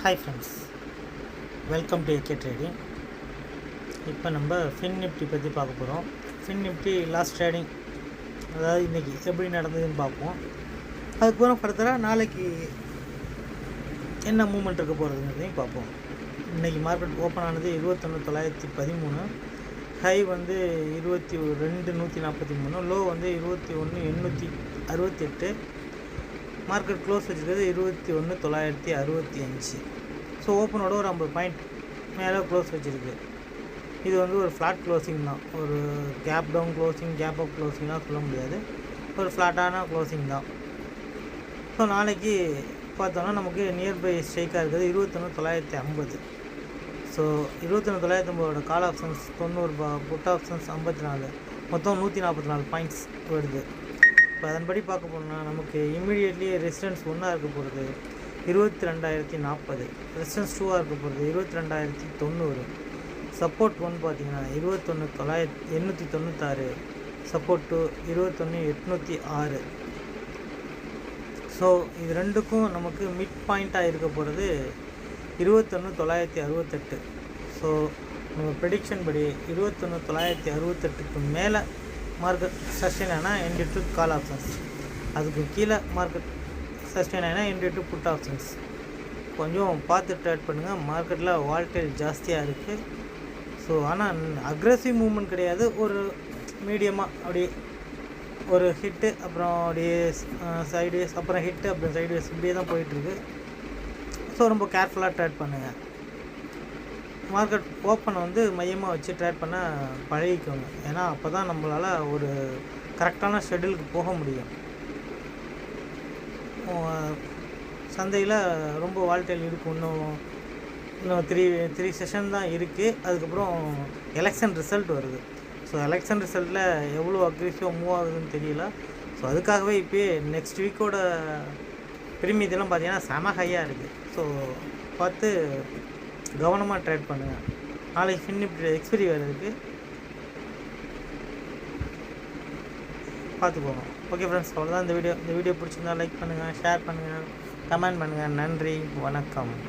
Hi friends, welcome to AK trading. இப்போ நம்ம fin Nifty பற்றி பார்க்க போகிறோம். ஃபின் நிஃப்டி லாஸ்ட் ட்ரேடிங், அதாவது இன்றைக்கி எப்படி நடந்ததுன்னு பார்ப்போம். அதுக்கப்புறம் ஃபர்தராக நாளைக்கு என்ன மூமெண்ட் இருக்க போகிறதுங்கிறதையும் பார்ப்போம். இன்றைக்கி மார்க்கெட் ஓப்பன் ஆனது 21,913, ஹை வந்து 22,143, லோ வந்து 21,868. மார்க்கெட் க்ளோஸ் வச்சுருக்கிறது 21,965. ஸோ ஓப்பனோட ஒரு 50 பாயிண்ட் மேலே க்ளோஸ் வச்சுருக்கு. இது வந்து ஒரு ஃப்ளாட் க்ளோசிங் தான், ஒரு gap down closing, gap up க்ளோசிங்லாம் சொல்ல முடியாது, ஒரு ஃப்ளாட்டான க்ளோசிங் தான். ஸோ நாளைக்கு பார்த்தோன்னா நமக்கு நியர்பை ஸ்ட்ரைக்காக இருக்கிறது 21,950. So 21,950 call options 90, put options 54, மொத்தம் 144 பாயிண்ட்ஸ் வருது. இப்போ அதன்படி பார்க்க போனால் நமக்கு இம்மிடியட்லி ரெசிஸ்டன்ஸ் 1 இருக்க போகிறது 22,040, ரெசிஸ்டன்ஸ் 2 இருக்க போகிறது 22,090, சப்போர்ட் 1 பார்த்தீங்கன்னா 21,896, சப்போர்ட் 2 21,806. ஸோ இது ரெண்டுக்கும் நமக்கு மிட் பாயிண்ட்டாக இருக்க போகிறது 21,968. ஸோ நம்ம ப்ரெடிக்ஷன் படி 21,968க்கு மேலே மார்க்கெட் சஸ்டெயின் ஆனால் என்டி கால் ஆப்ஷன்ஸ், அதுக்கு கீழே மார்க்கெட் சஸ்டெயின் ஆனால் என்டி புட் ஆப்ஷன்ஸ். கொஞ்சம் பார்த்து ட்ரேட் பண்ணுங்கள். மார்க்கெட்டில் வால்டைல் ஜாஸ்தியாக இருக்குது. ஸோ ஆனால் அக்ரெசிவ் மூவ்மெண்ட் கிடையாது, ஒரு மீடியமாக அப்படியே ஒரு ஹிட்டு, அப்புறம் அப்படியே சைட்வேஸ், அப்புறம் ஹிட்டு, அப்புறம் சைட்வேஸ், இப்படியே தான் போயிட்டுருக்கு. ஸோ ரொம்ப கேர்ஃபுல்லாக ட்ரேட் பண்ணுங்கள். மார்க்கெட் ஓப்பன் வந்து மையமாக வச்சு ட்ரேட் பண்ண பழகிக்கோங்க. ஏன்னா அப்போ தான் நம்மளால் ஒரு கரெக்டான ஷெட்யூலுக்கு போக முடியும். சந்தையில் ரொம்ப வால்டைல் இருக்கும். இன்னும் த்ரீ செஷன் தான் இருக்குது. அதுக்கப்புறம் எலெக்ஷன் ரிசல்ட் வருது. ஸோ எலெக்ஷன் ரிசல்ட்டில் எவ்வளோ அக்ரெசிவாக மூவ் ஆகுதுன்னு தெரியல. ஸோ அதுக்காகவே இப்போயே நெக்ஸ்ட் வீக்கோட பிரீமியத்தெல்லாம் பார்த்தீங்கன்னா செம ஹையாக இருக்குது. ஸோ பார்த்து கவனமாக ட்ரேட் பண்ணுங்கள். நாளைக்கு ஃபின் நிஃப்டி எக்ஸ்பைரி வேறு இருக்குது, பார்த்துக்கோங்க. ஓகே ஃப்ரெண்ட்ஸ், அவ்வளோதான் இந்த வீடியோ பிடிச்சிருந்தா லைக் பண்ணுங்கள், ஷேர் பண்ணுங்கள், கமெண்ட் பண்ணுங்கள். நன்றி, வணக்கம்.